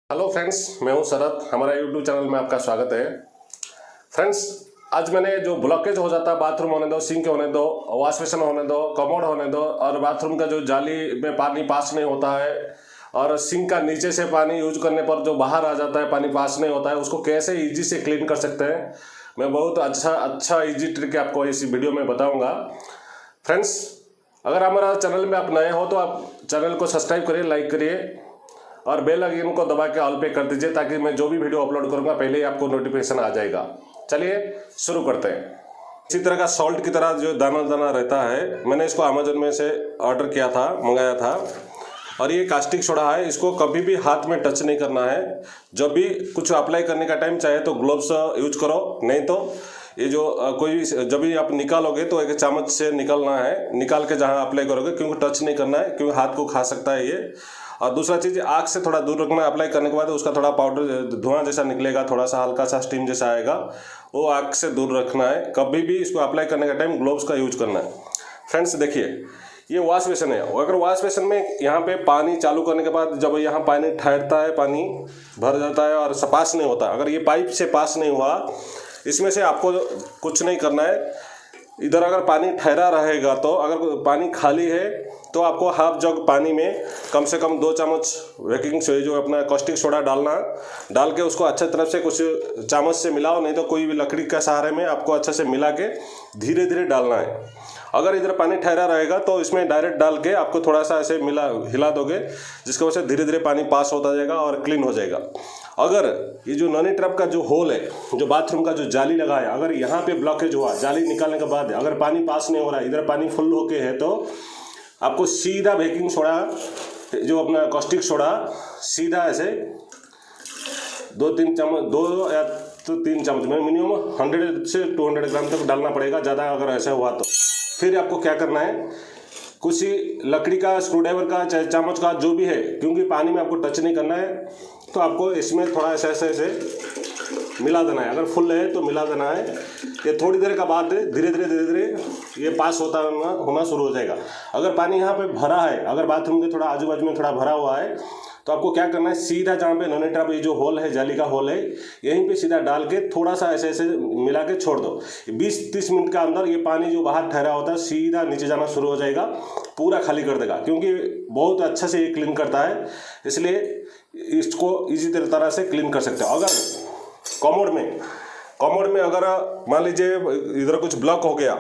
Hello friends, मैं हूं शरद। हमारा यूट्यूब चैनल में आपका स्वागत है। फ्रेंड्स, आज मैंने जो ब्लॉकेज हो जाता है, बाथरूम होने दो, सिंक होने दो, वॉश बेसिन होने दो, कमोड होने दो, और बाथरूम का जो जाली में पानी पास नहीं होता है, और सिंक का नीचे से पानी यूज करने पर जो बाहर आ जाता है, पानी पास नहीं होता है, उसको कैसे इजी से क्लीन कर सकते हैं, मैं बहुत अच्छा इजी ट्रिक आपको इस वीडियो में बताऊँगा। फ्रेंड्स, अगर हमारा चैनल में आप नए हो तो आप चैनल को सब्सक्राइब करिए, लाइक करिए और बेल आइकन को दबा के ऑल पे कर दीजिए, ताकि मैं जो भी वीडियो अपलोड करूंगा पहले ही आपको नोटिफिकेशन आ जाएगा। चलिए शुरू करते हैं। इसी तरह का सॉल्ट की तरह जो दाना दाना रहता है, मैंने इसको अमेजोन में से ऑर्डर किया था, मंगाया था। और ये कास्टिक सोडा है, इसको कभी भी हाथ में टच नहीं करना है। जब भी कुछ अप्लाई करने का टाइम चाहे तो ग्लोव्स यूज करो, नहीं तो ये जो कोई जब भी आप निकालोगे तो एक चम्मच से निकालना है, निकाल के जहाँ अप्लाई करोगे, क्योंकि टच नहीं करना है, क्योंकि हाथ को खा सकता है ये। और दूसरा चीज़, आग से थोड़ा दूर रखना है। अप्लाई करने के बाद उसका थोड़ा पाउडर धुआं जैसा निकलेगा, थोड़ा सा हल्का सा स्टीम जैसा आएगा, वो आग से दूर रखना है। कभी भी इसको अप्लाई करने का टाइम ग्लोव्स का यूज करना है। फ्रेंड्स देखिए, ये वॉश बेसिन है। अगर वॉश बेसिन में यहाँ पे पानी चालू करने के बाद जब यहाँ पानी ठहरता है, पानी भर जाता है और पास नहीं होता, अगर ये पाइप से पास नहीं हुआ, इसमें से आपको कुछ नहीं करना है। इधर अगर पानी ठहरा रहेगा तो, अगर पानी खाली है तो आपको हाफ जग पानी में कम से कम 2 चम्मच बेकिंग सोडा, जो अपना कॉस्टिक सोडा डालना, डाल के उसको अच्छे तरफ से कुछ चम्मच से मिलाओ, नहीं तो कोई भी लकड़ी का सहारे में आपको अच्छे से मिला के धीरे धीरे डालना है। अगर इधर पानी ठहरा रहेगा तो इसमें डायरेक्ट डाल के आपको थोड़ा सा ऐसे हिला दोगे, जिसकी वजह से धीरे धीरे पानी पास होता जाएगा और क्लीन हो जाएगा। अगर ये जो नॉनी ट्रैप का जो होल है, जो बाथरूम का जो जाली लगा है, अगर यहाँ पे ब्लॉकेज हुआ, जाली निकालने के बाद अगर पानी पास नहीं हो रहा है, इधर पानी फुल होके है, तो आपको सीधा बेकिंग सोडा, जो अपना कॉस्टिक सोडा, सीधा ऐसे 2-3 चम्मच, 2 या तो 3 चम्मच में मिनिमम 100 से 200 ग्राम तक डालना पड़ेगा, ज़्यादा अगर ऐसा हुआ तो। फिर आपको क्या करना है, कुछ लकड़ी का, स्क्रूड्राइवर का, चाहे चम्मच का, जो भी है, क्योंकि पानी में आपको टच नहीं करना है, तो आपको इसमें थोड़ा ऐसे ऐसे ऐसे मिला देना है। अगर फुल है तो मिला देना है। ये थोड़ी देर का बाद धीरे धीरे ये पास होना शुरू हो जाएगा। अगर पानी यहाँ पे भरा है, अगर बाथरूम के थोड़ा आजू बाजू में थोड़ा भरा हुआ है, तो आपको क्या करना है, सीधा जहाँ पे नॉनी ट्रैप, ये जो होल है, जाली का होल है, यहीं पे सीधा डाल के थोड़ा सा ऐसे ऐसे मिला के छोड़ दो। 20-30 मिनट के अंदर ये पानी जो बाहर ठहरा होता है सीधा नीचे जाना शुरू हो जाएगा, पूरा खाली कर देगा, क्योंकि बहुत अच्छा से ये क्लीन करता है। इसलिए इसको इजी तरह से क्लीन कर सकते हो। अगर कमोड में अगर मान लीजिए इधर कुछ ब्लॉक हो गया,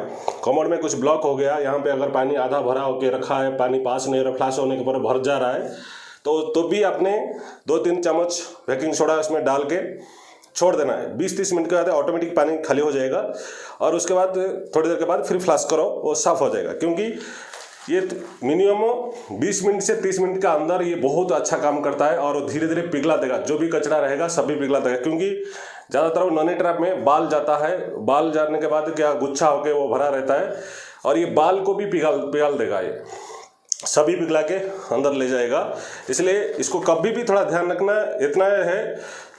कमोड में कुछ ब्लॉक हो गया, यहाँ पे अगर पानी आधा भरा होके रखा है, पानी पास नहीं, फ्लैश होने के पर भर जा रहा है, तो भी आपने 2-3 चम्मच बेकिंग सोडा इसमें डाल के छोड़ देना है। 20-30 मिनट के बाद ऑटोमेटिक पानी खाली हो जाएगा, और उसके बाद थोड़ी देर के बाद फिर फ्लश करो, वो साफ़ हो जाएगा। क्योंकि ये मिनिमम 20 मिनट से 30 मिनट का अंदर ये बहुत अच्छा काम करता है, और धीरे धीरे पिघला देगा, जो भी कचरा रहेगा सभी पिघला देगा। क्योंकि ज़्यादातर वो नॉनी ट्रैप में बाल जाता है, बाल जाने के बाद क्या गुच्छा होके वो भरा रहता है, और ये बाल को भी पिघाल देगा, ये सभी पिघला के अंदर ले जाएगा। इसलिए इसको कभी भी थोड़ा ध्यान रखना, इतना है,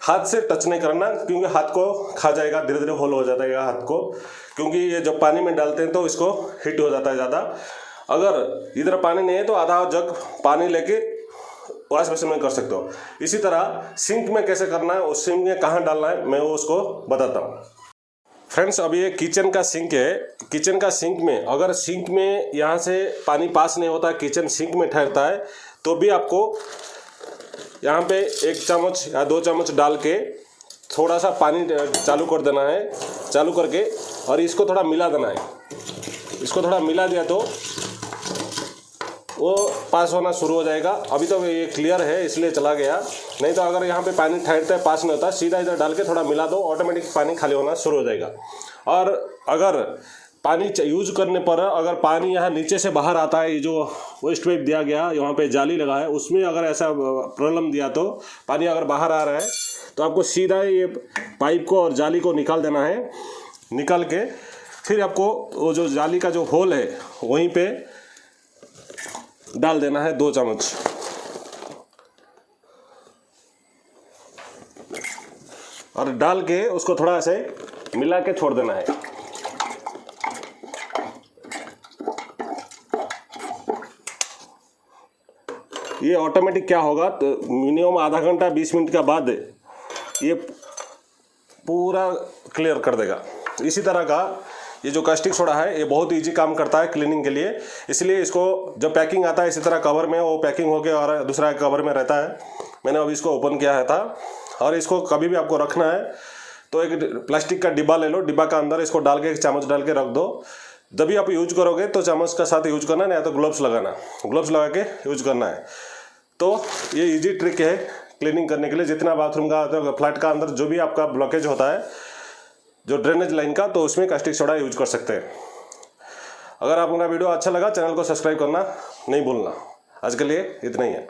हाथ से टच नहीं करना, क्योंकि हाथ को खा जाएगा, धीरे धीरे होल हो जाता है हाथ को, क्योंकि ये जब पानी में डालते हैं तो इसको हिट हो जाता है ज़्यादा। अगर इधर पानी नहीं है तो आधा जग पानी लेके वॉश बेसिन में कर सकते हो। इसी तरह सिंक में कैसे करना है, उस सिंक में कहाँ डालना है, मैं वो उसको बताता हूँ। फ्रेंड्स, अब ये किचन का सिंक है। किचन का सिंक में अगर सिंक में यहाँ से पानी पास नहीं होता, किचन सिंक में ठहरता है, तो भी आपको यहाँ पे 1 चम्मच या 2 चम्मच डाल के थोड़ा सा पानी चालू कर देना है, चालू करके, और इसको थोड़ा मिला देना है। इसको थोड़ा मिला दिया तो वो पास होना शुरू हो जाएगा। अभी तो ये क्लियर है इसलिए चला गया, नहीं तो अगर यहाँ पे पानी ठहरता है, पास नहीं होता, सीधा इधर डाल के थोड़ा मिला दो, ऑटोमेटिक पानी खाली होना शुरू हो जाएगा। और अगर पानी यूज करने पर अगर पानी यहाँ नीचे से बाहर आता है, ये जो वेस्ट पाइप दिया गया, यहाँ पे जाली लगा है, उसमें अगर ऐसा प्रॉब्लम दिया तो पानी अगर बाहर आ रहा है, तो आपको सीधा ये पाइप को और जाली को निकाल देना है। निकाल के फिर आपको वो जो जाली का जो होल है वहीं पे डाल देना है 2 चम्मच, और डाल के उसको थोड़ा से मिला के छोड़ देना है। ये ऑटोमेटिक क्या होगा तो मिनिमम आधा घंटा 20 मिनट के बाद ये पूरा क्लियर कर देगा। इसी तरह का ये जो कास्टिक सोडा है ये बहुत इजी काम करता है क्लीनिंग के लिए, इसलिए इसको जब पैकिंग आता है इसी तरह कवर में वो पैकिंग होके और दूसरा कवर में रहता है। मैंने अभी इसको ओपन किया है था। और इसको कभी भी आपको रखना है तो एक प्लास्टिक का डिब्बा ले लो, डिब्बा का अंदर इसको डाल के एक चम्मच डाल के रख दो। जब भी आप यूज करोगे तो चम्मच का साथ यूज करना, नहीं तो ग्लव्स लगाना, ग्लव्स लगा के यूज करना है। तो ये इजी ट्रिक है क्लीनिंग करने के लिए। जितना बाथरूम का तो फ्लैट का अंदर जो भी आपका ब्लॉकेज होता है जो ड्रेनेज लाइन का, तो उसमें कास्टिक सोडा यूज कर सकते हैं। अगर आपको मेरा वीडियो अच्छा लगा चैनल को सब्सक्राइब करना नहीं भूलना। आज के लिए इतना ही है।